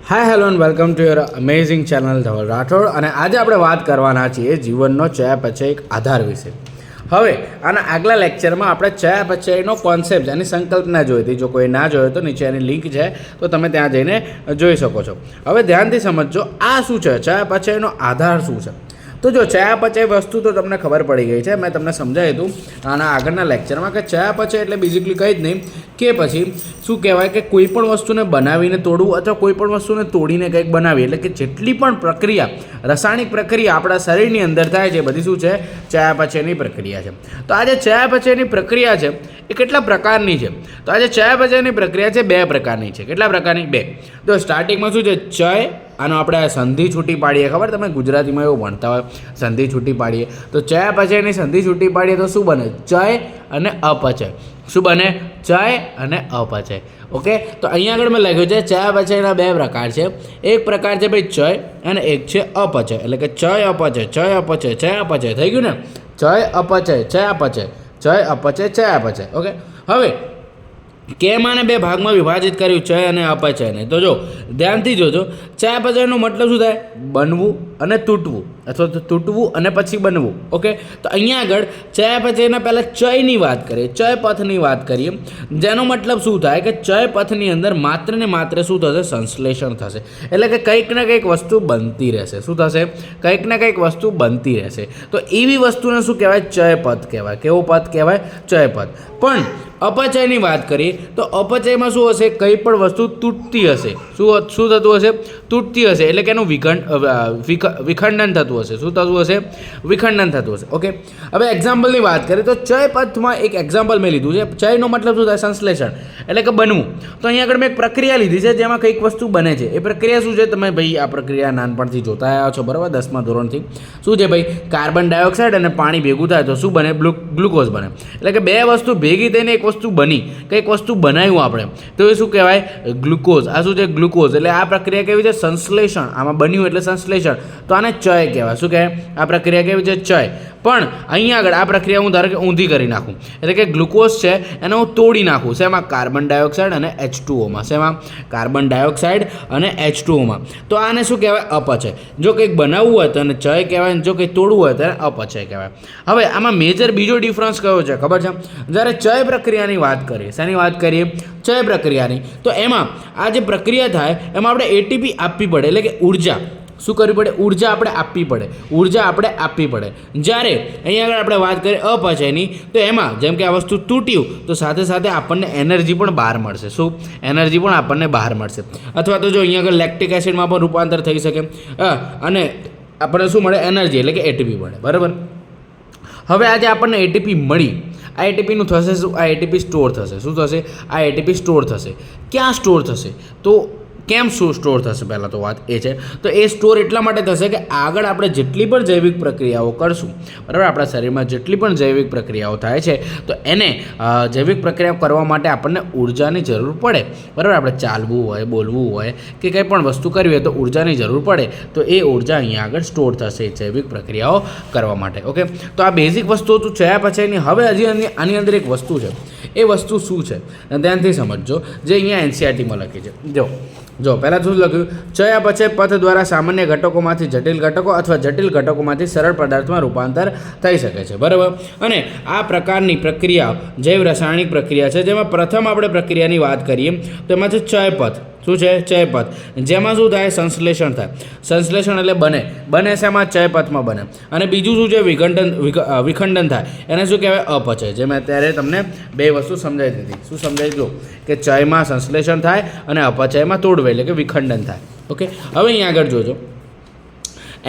Hi hello and welcome to your amazing channel Dhaval Rathod. અને આજે આપણે વાત કરવાના છીએ જીવનનો ચયાપચય એક આધાર વિશે. હવે આના આગલા લેક્ચરમાં આપણે ચયાપચયનો કોન્સેપ્ટ એની સંકલ્પના જોઈ હતી. જો કોઈ ના જોયો તો નીચે એની લિંક છે, તો તમે ત્યાં જઈને જોઈ શકો છો. હવે ધ્યાનથી સમજજો આ શું છે, ચયાપચયનો આધાર શું છે. તો જો ચયાપચય વસ્તુ તો તમને ખબર પડી ગઈ છે, મેં તમને સમજાવ્યું હતું આના આગળના લેક્ચરમાં કે ચયાપચય એટલે બેઝિકલી કંઈ જ નહીં કે પછી શું કહેવાય કે કોઈ પણ વસ્તુને બનાવીને તોડવું અથવા કોઈ પણ વસ્તુને તોડીને કંઈક બનાવી, એટલે કે જેટલી પણ પ્રક્રિયા રાસાયણિક પ્રક્રિયા આપણા શરીરની અંદર થાય છે બધી શું છે, ચયાપચયની પ્રક્રિયા છે. તો આ જે ચયાપચયની પ્રક્રિયા છે એ કેટલા પ્રકારની છે? તો આજે ચયાપચયની પ્રક્રિયા છે બે પ્રકારની છે. કેટલા પ્રકારની? બે. તો સ્ટાર્ટિંગમાં શું છે, ચય, આનો આપણે સંધિ છૂટી પાડીએ, ખબર તમે ગુજરાતીમાં એવું ભણતા હોય, સંધિ છૂટી પાડીએ. તો ચયાપચયની સંધિ છૂટી પાડીએ તો શું બને? ચય અને અપચય. શું બને? ચય અને અપચય. ઓકે, તો અહીંયા આગળ મેં લખ્યું છે ચયાપચયના બે પ્રકાર છે. એક પ્રકાર છે ભાઈ ચય અને એક છે અપચય, એટલે કે ચય અપચય, ચય અપચય, ચય અપચય. થઈ ગયું ને? ચય અપચય, ચય અપચય, ચય અપચય, ચય અપચય. ઓકે, હવે કેમ આને બે ભાગમાં વિભાજિત કર્યું, ચય અને અપચયને? તો જો ધ્યાનથી જોજો, ચયાપચયનો મતલબ શું થાય? બનવું અને તૂટવું, અથવા તો તૂટવું અને પછી બનવું. ઓકે, તો અહીંયા આગળ ચયાપચયના પહેલાં ચયની વાત કરીએ, ચયપથની વાત કરીએ, જેનો મતલબ શું થાય કે ચયપથની અંદર માત્ર ને માત્ર શું થશે? સંશ્લેષણ થશે. એટલે કે કંઈક ને કંઈક વસ્તુ બનતી રહેશે. શું થશે? કંઈક ને કંઈક વસ્તુ બનતી રહેશે. તો એવી વસ્તુને શું કહેવાય? ચયપથ કહેવાય. કેવો પથ કહેવાય? ચયપથ. પણ અપચયની વાત કરીએ તો અપચયમાં શું હશે? કંઈ પણ વસ્તુ તૂટતી હશે. શું થતું હશે? તૂટતી હશે. એટલે કે એનું વિખંડન થતું હશે. શું થતું હશે? વિખંડન થતું હશે. ઓકે, હવે એક્ઝામ્પલની વાત કરીએ તો ચયપથમાં એક એક્ઝામ્પલ મેં લીધું છે. ચયનો મતલબ શું થાય? સંશ્લેષણ, એટલે કે બનવું. તો અહીંયા આગળ મેં એક પ્રક્રિયા લીધી છે જેમાં કંઈક વસ્તુ બને છે. એ પ્રક્રિયા શું છે? તમે ભાઈ આ પ્રક્રિયા નાનપણથી જોતા આવ્યા છો, બરાબર, 10મા ધોરણથી. શું છે ભાઈ? કાર્બન ડાયોક્સાઇડ અને પાણી ભેગું થાય તો શું બને? ગ્લુકોઝ બને. એટલે કે બે વસ્તુ ભેગી થઈને એક વસ્તુ બની, કંઈક વસ્તુ બનાવ્યું આપણે, તો એ શું કહેવાય? ગ્લુકોઝ. આ શું છે? ગ્લુકોઝ. એટલે આ પ્રક્રિયા કેવી છે? સંશ્લેષણ. આમાં બન્યું એટલે સંશ્લેષણ, તો આને ચય કહેવાય. શું કહેવાય? આ પ્રક્રિયા કેવી છે? ચય. પણ અહીંયા આગળ આ પ્રક્રિયા હું ધારો કે ઊંધી કરી નાખું, એટલે કે ગ્લુકોઝ છે એને હું તોડી નાખું. શેમાં? કાર્બન ડાયોક્સાઇડ અને H2O. શેમાં? કાર્બન ડાયોક્સાઇડ અને H2O. તો આને શું કહેવાય? અપચય. જો કંઈક બનાવવું હોય તો એને ચય કહેવાય, જો કંઈક તોડવું હોય તો એને અપચય કહેવાય. હવે આમાં મેજર બીજો ડિફરન્સ કયો છે ખબર છે? જ્યારે ચય પ્રક્રિયાની વાત કરીએ, શેની વાત કરીએ? ચય પ્રક્રિયાની. તો એમાં આ જે પ્રક્રિયા થાય એમાં આપણે ATP આપવી પડે, એટલે કે ઉર્જા. શું કરવી પડે? ઉર્જા આપણે આપવી પડે. ઉર્જા આપણે આપવી પડે. જ્યારે અહીંયા આગળ આપણે વાત કરીએ અપચયની, તો એમાં જેમ કે આ વસ્તુ તૂટ્યું તો સાથે સાથે આપણને એનર્જી પણ બહાર મળશે. શું? એનર્જી પણ આપણને બહાર મળશે. અથવા તો જો અહીંયા આગળ લેક્ટિક એસિડમાં પણ રૂપાંતર થઈ શકે અને આપણને શું મળે? એનર્જી, એટલે કે ATP મળે. બરાબર. હવે આજે આપણને ATP મળી, આ એટીપીનું થશે શું? આ એટીપી સ્ટોર થશે. શું થશે? આ એટીપી સ્ટોર થશે. ક્યાં સ્ટોર થશે? તો કેમ શું સ્ટોર થશે? પહેલાં તો વાત એ છે. તો એ સ્ટોર એટલા માટે થશે કે આગળ આપણે જેટલી પણ જૈવિક પ્રક્રિયાઓ કરશું, બરાબર, આપણા શરીરમાં જેટલી પણ જૈવિક પ્રક્રિયાઓ થાય છે તો એને જૈવિક પ્રક્રિયાઓ કરવા માટે આપણને ઉર્જાની જરૂર પડે. બરાબર, આપણે ચાલવું હોય, બોલવું હોય કે કંઈ પણ વસ્તુ કરવી હોય તો ઉર્જાની જરૂર પડે. તો એ ઉર્જા અહીંયા આગળ સ્ટોર થશે જૈવિક પ્રક્રિયાઓ કરવા માટે. ઓકે, તો આ બેઝિક વસ્તુઓ તો ચયાપચયની. હવે હજી આની અંદર એક વસ્તુ છે. એ વસ્તુ શું છે? ધ્યાનથી સમજજો, જે અહીંયા NCERTમાં લખી છે. જો પહેલાં શું લખ્યું? ચયાપચય પથ દ્વારા સામાન્ય ઘટકોમાંથી જટિલ ઘટકો અથવા જટિલ ઘટકોમાંથી સરળ પદાર્થમાં રૂપાંતર થઈ શકે છે. બરાબર. અને આ પ્રકારની પ્રક્રિયા જૈવ રાસાયણિક પ્રક્રિયા છે, જેમાં પ્રથમ આપણે પ્રક્રિયાની વાત કરીએ તો એમાં છે ચયપથ. શું છે? ચયપથ. જેમાં શું થાય? સંશ્લેષણ થાય. સંશ્લેષણ એટલે બને શેમાં? ચયપથમાં બને. અને બીજું શું છે? વિખંડન થાય. એને શું કહેવાય? અપચય. જે મેં અત્યારે તમને બે વસ્તુ સમજાવી દીધી. શું સમજાવી દો? કે ચયમાં સંશ્લેષણ થાય અને અપચયમાં તોડવે, એટલે કે વિખંડન થાય. ઓકે, હવે અહીંયા આગળ જોજો,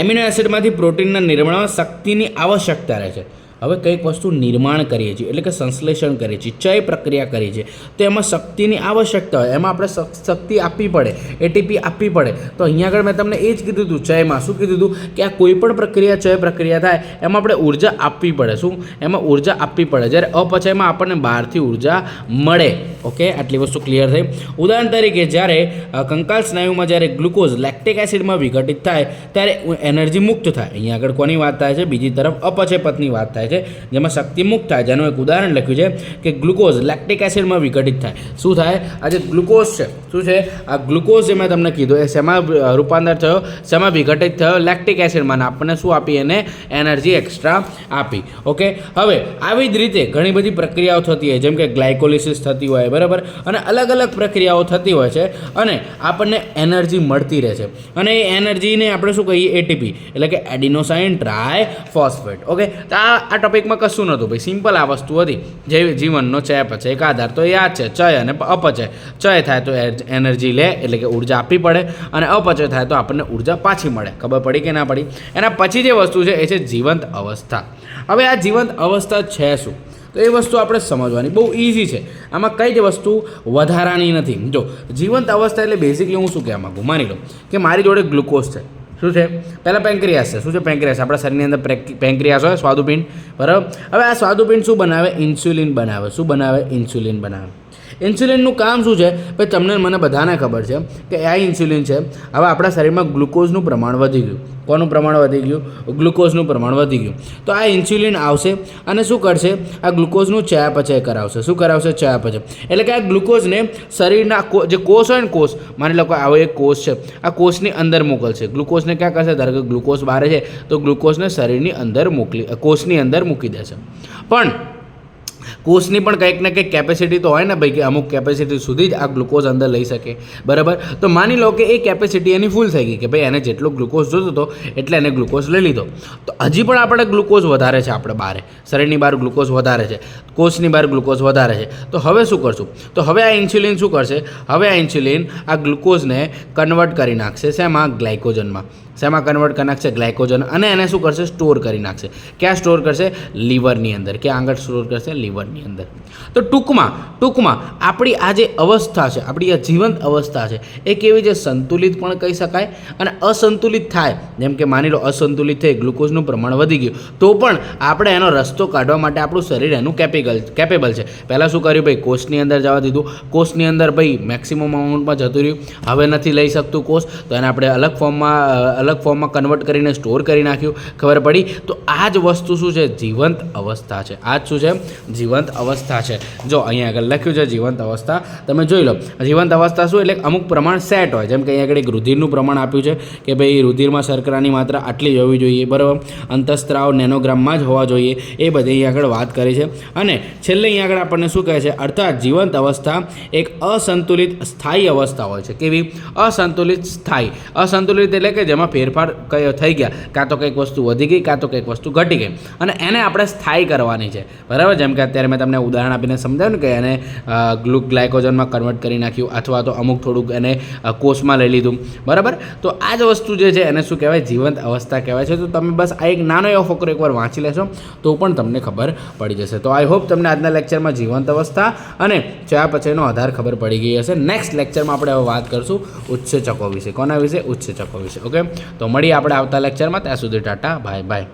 એમિનો એસિડમાંથી પ્રોટીનના નિર્માણમાં શક્તિની આવશ્યકતા રહે છે. હવે કંઈક વસ્તુ નિર્માણ કરીએ છીએ, એટલે કે સંશ્લેષણ કરીએ છીએ, ચય પ્રક્રિયા કરીએ છીએ, તો એમાં શક્તિની આવશ્યકતા હોય. એમાં આપણે શક્તિ આપવી પડે, એટીપી આપવી પડે. તો અહીંયા આગળ મેં તમને એ જ કીધું હતું, ચયમાં શું કીધું હતું કે આ કોઈ પણ પ્રક્રિયા ચય પ્રક્રિયા થાય એમાં આપણે ઉર્જા આપવી પડે. શું? એમાં ઉર્જા આપવી પડે. જ્યારે અપચયમાં આપણને બહારથી ઉર્જા મળે. ઓકે, આટલી વસ્તુ ક્લિયર થઈ. ઉદાહરણ તરીકે જ્યારે કંકાલ સ્નાયુમાં જ્યારે ગ્લુકોઝ લેક્ટિક એસિડમાં વિઘટિત થાય ત્યારે એનર્જી મુક્ત થાય. અહીંયા આગળ કોની વાત થાય છે? બીજી તરફ અપચય પથની વાત થાય છે. છે જેમાં શક્તિ મુક્ત થાય. જેનું એક ઉદાહરણ લખ્યું છે કે ગ્લુકોઝ લેક્ટિક એસિડમાં વિઘટિત થાય. શું થાય? આ જે ગ્લુકોઝ છે શું છે? આ ગ્લુકોઝ જે મેં તમને કીધું એ શેમાં રૂપાંતર થયો, શેમાં વિઘટિત થયો? લેક્ટિક એસિડમાં. આપણને શું આપી? એને એનર્જી એક્સ્ટ્રા આપી. ઓકે, હવે આવી જ રીતે ઘણી બધી પ્રક્રિયાઓ થતી હોય, જેમ કે ગ્લાયકોલિસિસ થતી હોય, બરાબર, અને અલગ અલગ પ્રક્રિયાઓ થતી હોય છે અને આપણને એનર્જી મળતી રહે છે. અને એ એનર્જીને આપણે શું કહીએ? એટીપી, એટલે કે એડિનોસાઇન ટ્રાયફોસ્ફેટ. ઓકે, તો આ ટોપિકમાં કશું નહોતું ભાઈ, સિમ્પલ આ વસ્તુ હતી. જે જીવનનો ચયાપચય એક આધાર તો યાદ છે, ચય અને અપચય. ચય થાય તો એનર્જી લે એટલે કે ઉર્જા આપવી પડે, અને અપચય થાય તો આપણને ઉર્જા પાછી મળે. ખબર પડી કે ના પડી? એના પછી જે વસ્તુ છે એ છે જીવંત અવસ્થા. હવે આ જીવંત અવસ્થા છે શું? તો એ વસ્તુ આપણે સમજવાની બહુ ઇઝી છે. આમાં કઈ જ વસ્તુ વધારાની નથી. જો જીવંત અવસ્થા એટલે બેઝિકલી હું શું કહેવા માગું, માની લો કે મારી જોડે ગ્લુકોઝ છે. શું છે? પહેલાં પેન્ક્રિયાસ છે. શું છે પેન્ક્રિયાસ? આપણા શરીરની અંદર પેન્ક્રિયાસ હોય, સ્વાદુપિંડ, બરાબર. હવે આ સ્વાદુપિંડ શું બનાવે? ઇન્સ્યુલિન બનાવે. શું બનાવે? ઇન્સ્યુલિન બનાવે. ઇન્સ્યુલિનનું કામ શું છે ભાઈ? તમને મને બધાને ખબર છે કે આ ઇન્સ્યુલિન છે. હવે આપણા શરીરમાં ગ્લુકોઝનું પ્રમાણ વધી ગયું. કોનું પ્રમાણ વધી ગયું? ગ્લુકોઝનું પ્રમાણ વધી ગયું. તો આ ઇન્સ્યુલિન આવશે અને શું કરશે? આ ગ્લુકોઝનું ચયાપચય કરાવશે. શું કરાવશે? ચયાપચય. એટલે કે આ ગ્લુકોઝને શરીરના જે કોષ હોય ને, કોષ, માની લો કે આવો એક કોષ છે, આ કોષની અંદર મોકલશે. ગ્લુકોઝને ક્યાં કરશે? ધારો કે ગ્લુકોઝ બહાર છે તો ગ્લુકોઝને શરીરની અંદર કોષની અંદર મૂકી દેશે. પણ કોષની પણ કંઈક ને કંઈક કેપેસિટી તો હોય ને ભાઈ, કે અમુક કેપેસિટી સુધી જ આ ગ્લુકોઝ અંદર લઈ શકે, બરાબર. તો માની લો કે એ કેપેસિટી એની ફૂલ થઈ ગઈ, કે ભાઈ એને જેટલો ગ્લુકોઝ જોતો હતો એટલે એને ગ્લુકોઝ લઈ લીધો. તો હજી પણ આપણે ગ્લુકોઝ વધારે છે, આપણે બહાર શરીરની બહાર ગ્લુકોઝ વધારે છે, કોષની બહાર ગ્લુકોઝ વધારે છે. તો હવે શું કરશું? તો હવે આ ઇન્સ્યુલિન શું કરશે? હવે આ ઇન્સ્યુલિન આ ગ્લુકોઝને કન્વર્ટ કરી નાખશે. શેમાં? ગ્લાયકોજનમાં. શેમાં કન્વર્ટ કરી નાખશે? ગ્લાયકોજન. અને એને શું કરશે? સ્ટોર કરી નાખશે. ક્યાં સ્ટોર કરશે? લીવરની અંદર. ક્યાં આગળ સ્ટોર કરશે? લીવરની અંદર. તો ટૂંકમાં આપણી આ જે અવસ્થા છે, આપણી આ જીવંત અવસ્થા છે, એ કેવી છે? સંતુલિત પણ કહી શકાય અને અસંતુલિત થાય. જેમ કે માની લો અસંતુલિત થઈ, ગ્લુકોઝનું પ્રમાણ વધી ગયું, તો પણ આપણે એનો રસ્તો કાઢવા માટે આપણું શરીર એનું કેપેબલ છે. પહેલાં શું કર્યું ભાઈ? કોષની અંદર જવા દીધું. કોષની અંદર ભાઈ મેક્સિમમ અમાઉન્ટમાં જતું રહ્યું. હવે નથી લઈ શકતું કોષ, તો એને આપણે અલગ ફોર્મમાં કન્વર્ટ કરીને સ્ટોર કરી નાખ્યું. ખબર પડી? તો આ જ વસ્તુ શું છે? જીવંત અવસ્થા છે. આ જ શું છે? જીવંત અવસ્થા છે. જો અહીંયા આગળ લખ્યું છે જીવંત અવસ્થા, તમે જોઈ લો. જીવંત અવસ્થા શું? એટલે અમુક પ્રમાણ સેટ હોય. જેમ કે અહીંયા આગળ એક રુધિરનું પ્રમાણ આપ્યું છે કે ભાઈ રુધિરમાં શર્કરાની માત્રા આટલી જ હોવી જોઈએ, બરાબર. અંતઃસ્ત્રાવ નેનોગ્રામમાં જ હોવા જોઈએ. એ બધી અહીંયા આગળ વાત કરી છે. અને છેલ્લે અહીંયા આગળ આપણને શું કહે છે? અર્થાત જીવંત અવસ્થા એક અસંતુલિત સ્થાયી અવસ્થા હોય છે. કેવી? અસંતુલિત સ્થાયી. અસંતુલિત એટલે કે જેમાં ફેરફાર થઈ ગયા, કાં તો કંઈક વસ્તુ વધી ગઈ, કાં તો કંઈક વસ્તુ ઘટી ગઈ, અને એને આપણે સ્થાયી કરવાની છે, બરાબર. જેમ કે અત્યારે મેં તમને ઉદાહરણ આપીને સમજાવ્યું કે એને ગ્લાયકોજનમાં કન્વર્ટ કરી નાખ્યું, અથવા તો અમુક થોડુંક એને કોષમાં લઈ લીધું, બરાબર. તો આ જ વસ્તુ જે છે એને શું કહેવાય? જીવંત અવસ્થા કહેવાય છે. તો તમે બસ આ એક નાનો એવો ફકરો એકવાર વાંચી લેશો તો પણ તમને ખબર પડી જશે. તો આઈ હોપ તમને આજના લેક્ચરમાં જીવંત અવસ્થા અને ચયાપચયનો આધાર ખબર પડી ગઈ હશે. નેક્સ્ટ લેક્ચરમાં આપણે હવે વાત કરશું ઉત્સેચકો વિશે. કોના વિશે? ઉત્સેચકો વિશે. ઓકે, તો મળીએ આપણે આવતા લેક્ચરમાં. ત્યાં સુધી ટાટા, બાય બાય.